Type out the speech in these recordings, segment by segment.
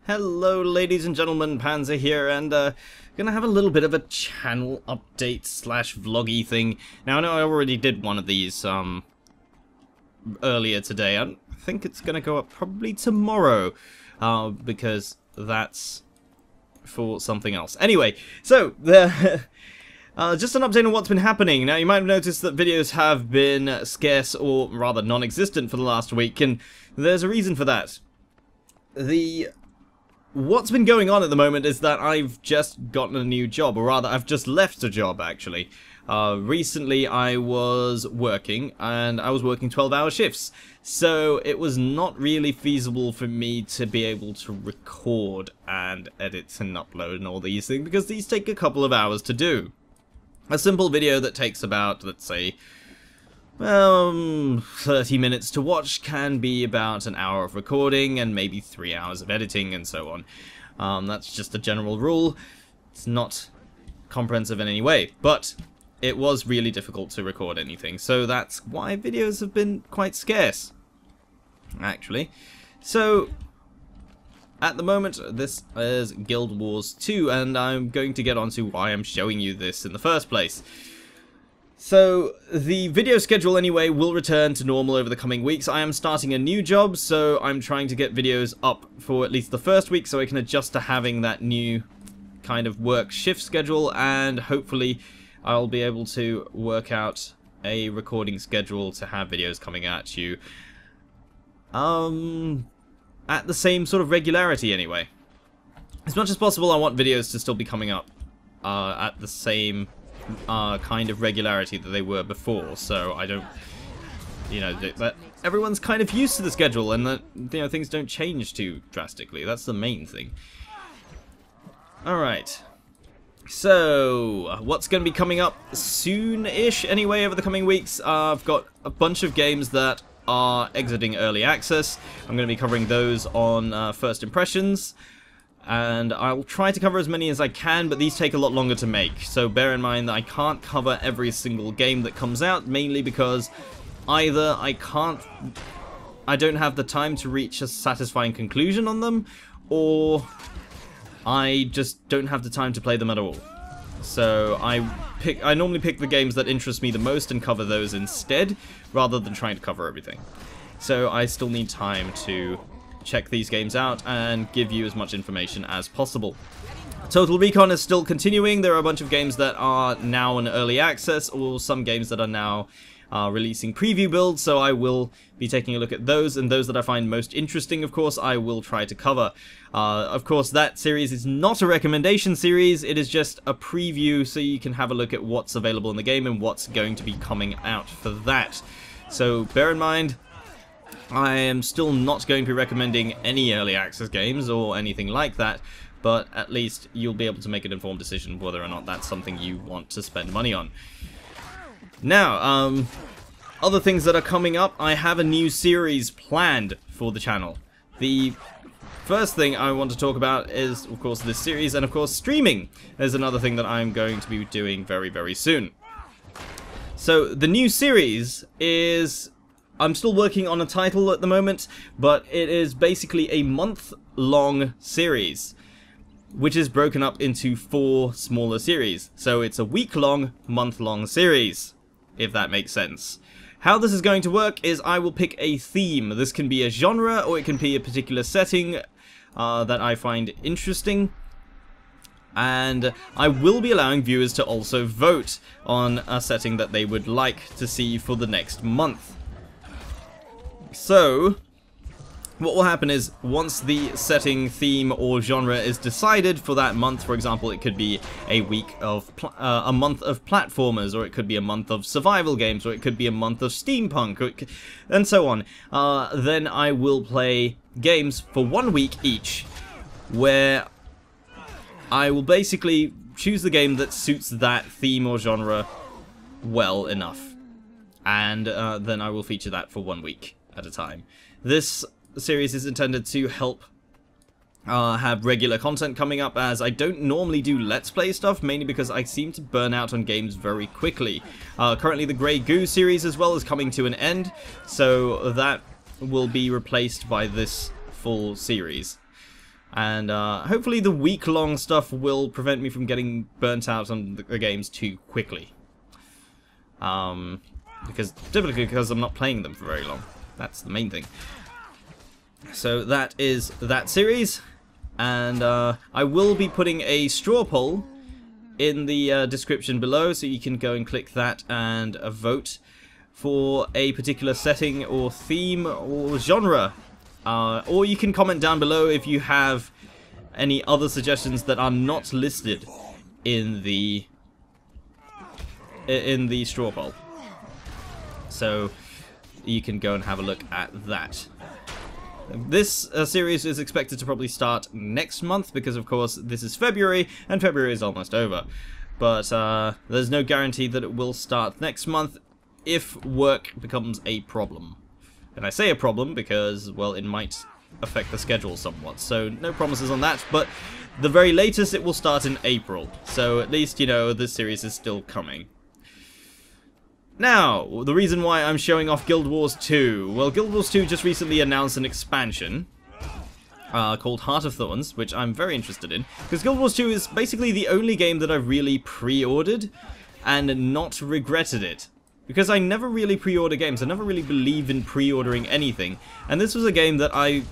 Hello ladies and gentlemen, Panzer here, and gonna have a little bit of a channel update slash vloggy thing. Now I know I already did one of these earlier today. I think it's gonna go up probably tomorrow, because that's for something else. Anyway, so just an update on what's been happening. Now you might have noticed that videos have been scarce, or rather non-existent, for the last week, and there's a reason for that. What's been going on at the moment is that I've just gotten a new job, or rather I've just left a job actually. Recently I was working, and I was working 12-hour shifts, so it was not really feasible for me to be able to record and edit and upload and all these things, because these take a couple of hours to do. A simple video that takes about, let's say, 30 minutes to watch can be about an hour of recording and maybe 3 hours of editing and so on. That's just a general rule. It's not comprehensive in any way, but it was really difficult to record anything, so that's why videos have been quite scarce, actually. So, at the moment, this is Guild Wars 2, and I'm going to get onto why I'm showing you this in the first place. So, the video schedule anyway will return to normal over the coming weeks. I am starting a new job, so I'm trying to get videos up for at least the first week so I can adjust to having that new kind of work shift schedule, and hopefully I'll be able to work out a recording schedule to have videos coming at you at the same sort of regularity anyway. As much as possible, I want videos to still be coming up at the same kind of regularity that they were before, so I don't, you know, that everyone's kind of used to the schedule, and that, you know, things don't change too drastically. That's the main thing. Alright, so what's going to be coming up soon-ish anyway over the coming weeks? I've got a bunch of games that are exiting early access. I'm going to be covering those on First Impressions, and I'll try to cover as many as I can, but these take a lot longer to make, so bear in mind that I can't cover every single game that comes out, mainly because either I don't have the time to reach a satisfying conclusion on them, or I just don't have the time to play them at all. So I normally pick the games that interest me the most and cover those instead, rather than trying to cover everything. So I still need time to check these games out and give you as much information as possible. Total Recon is still continuing. There are a bunch of games that are now in early access, or some games that are now releasing preview builds, so I will be taking a look at those, and those that I find most interesting, of course, I will try to cover. Of course, that series is not a recommendation series, it is just a preview so you can have a look at what's available in the game and what's going to be coming out for that. So bear in mind, I am still not going to be recommending any early access games or anything like that, but at least you'll be able to make an informed decision whether or not that's something you want to spend money on. Now, other things that are coming up, I have a new series planned for the channel. The first thing I want to talk about is, of course, this series, and of course streaming is another thing that I'm going to be doing very, very soon. So, the new series is, I'm still working on a title at the moment, but it is basically a month-long series, which is broken up into 4 smaller series. So it's a week-long, month-long series, if that makes sense. How this is going to work is I will pick a theme. This can be a genre, or it can be a particular setting that I find interesting. And I will be allowing viewers to also vote on a setting that they would like to see for the next month. So, what will happen is, once the setting, theme, or genre is decided for that month, for example, it could be a week of a month of platformers, or it could be a month of survival games, or it could be a month of steampunk, and so on. Then I will play games for 1 week each, where I will basically choose the game that suits that theme or genre well enough, and then I will feature that for 1 week at a time. This series is intended to help have regular content coming up, as I don't normally do Let's Play stuff, mainly because I seem to burn out on games very quickly. Currently the Grey Goo series as well is coming to an end, so that will be replaced by this full series. And hopefully the week-long stuff will prevent me from getting burnt out on the games too quickly. Typically because I'm not playing them for very long. That's the main thing. So that is that series. And I will be putting a straw poll in the description below, so you can go and click that and vote for a particular setting or theme or genre. Or you can comment down below if you have any other suggestions that are not listed in the straw poll. So you can go and have a look at that. This series is expected to probably start next month because, of course, this is February, and February is almost over. But there's no guarantee that it will start next month if work becomes a problem. And I say a problem because, well, it might affect the schedule somewhat. So no promises on that, but the very latest it will start in April. So at least, you know, this series is still coming. Now, the reason why I'm showing off Guild Wars 2. Well, Guild Wars 2 just recently announced an expansion called Heart of Thorns, which I'm very interested in. Because Guild Wars 2 is basically the only game that I've really pre-ordered and not regretted it. Because I never really pre-order games. I never really believe in pre-ordering anything. And this was a game that I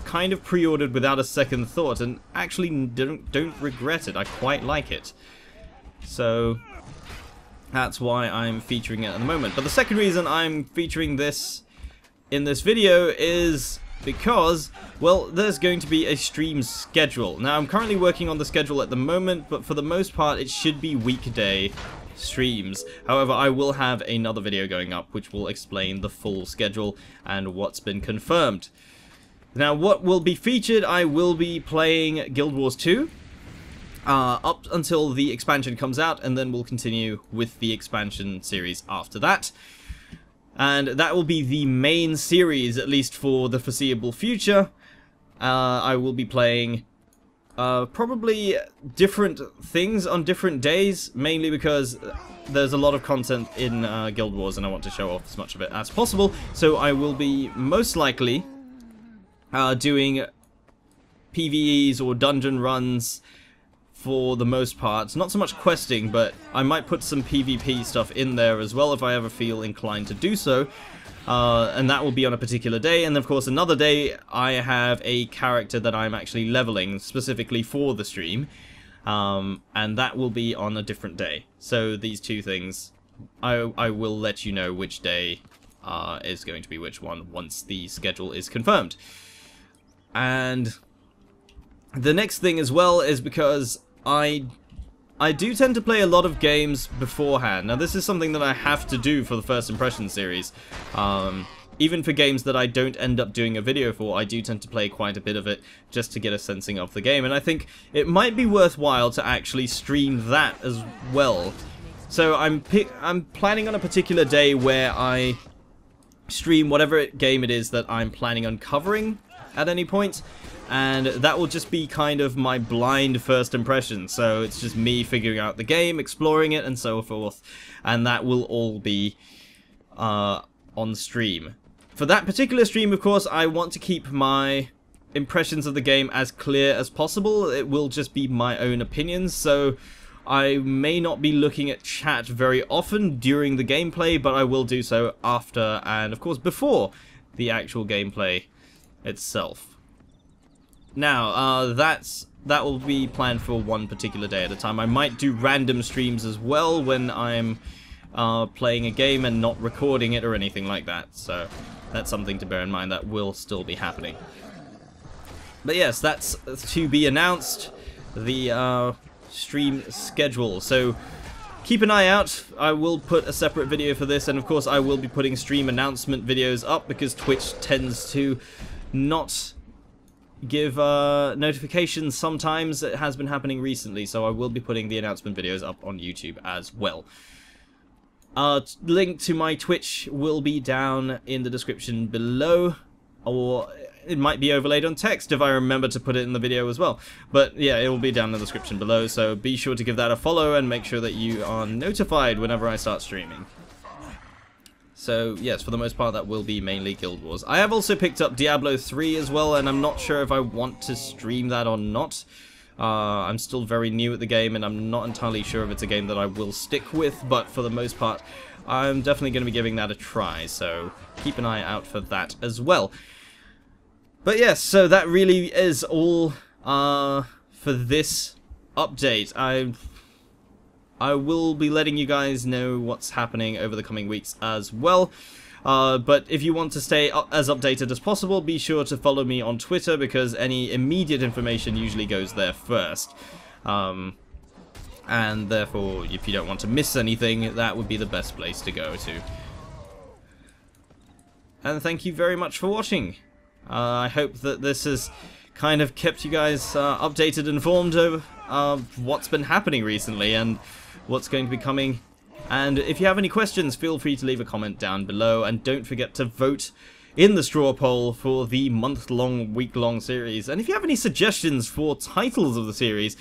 kind of pre-ordered without a second thought and actually don't regret it. I quite like it. So that's why I'm featuring it at the moment. But the second reason I'm featuring this in this video is because, well, there's going to be a stream schedule. Now, I'm currently working on the schedule at the moment, but for the most part, it should be weekday streams. However, I will have another video going up which will explain the full schedule and what's been confirmed. Now, what will be featured, I will be playing Guild Wars 2 up until the expansion comes out, and then we'll continue with the expansion series after that. And that will be the main series, at least for the foreseeable future. I will be playing probably different things on different days, mainly because there's a lot of content in Guild Wars and I want to show off as much of it as possible. So I will be most likely doing PvEs or dungeon runs for the most part. Not so much questing, but I might put some PvP stuff in there as well if I ever feel inclined to do so. And that will be on a particular day, and of course another day I have a character that I'm actually leveling specifically for the stream, and that will be on a different day. So these two things, I will let you know which day is going to be which one once the schedule is confirmed. And the next thing as well is because I do tend to play a lot of games beforehand. Now, this is something that I have to do for the First Impression series. Even for games that I don't end up doing a video for, I do tend to play quite a bit of it just to get a sensing of the game. And I think it might be worthwhile to actually stream that as well. So I'm planning on a particular day where I stream whatever game it is that I'm planning on covering at any point. And that will just be kind of my blind first impression. So it's just me figuring out the game, exploring it, and so forth. And that will all be on stream. For that particular stream, of course, I want to keep my impressions of the game as clear as possible. It will just be my own opinions, so I may not be looking at chat very often during the gameplay, but I will do so after and, of course, before the actual gameplay itself. Now, that will be planned for one particular day at a time. I might do random streams as well when I'm playing a game and not recording it or anything like that. So that's something to bear in mind. That will still be happening. But yes, that's to be announced, the stream schedule. So keep an eye out. I will put a separate video for this, and of course I will be putting stream announcement videos up because Twitch tends to not give notifications sometimes. It has been happening recently, so I will be putting the announcement videos up on YouTube as well. Link to my Twitch will be down in the description below, or it might be overlaid on text if I remember to put it in the video as well. But yeah, it will be down in the description below, so be sure to give that a follow and make sure that you are notified whenever I start streaming. So yes, for the most part that will be mainly Guild Wars. I have also picked up Diablo 3 as well, and I'm not sure if I want to stream that or not. I'm still very new at the game, and I'm not entirely sure if it's a game that I will stick with, but for the most part, I'm definitely going to be giving that a try, so keep an eye out for that as well. But yes, so that really is all for this update. I will be letting you guys know what's happening over the coming weeks as well. But if you want to stay as updated as possible, be sure to follow me on Twitter, because any immediate information usually goes there first. And therefore, if you don't want to miss anything, that would be the best place to go to. And thank you very much for watching. I hope that this has kind of kept you guys updated and informed of what's been happening recently and what's going to be coming. And if you have any questions, feel free to leave a comment down below, and don't forget to vote in the straw poll for the month-long, week-long series. And if you have any suggestions for titles of the series,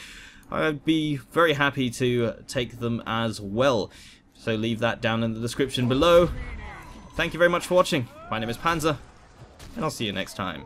I'd be very happy to take them as well. So leave that down in the description below. Thank you very much for watching. My name is Panzer, and I'll see you next time.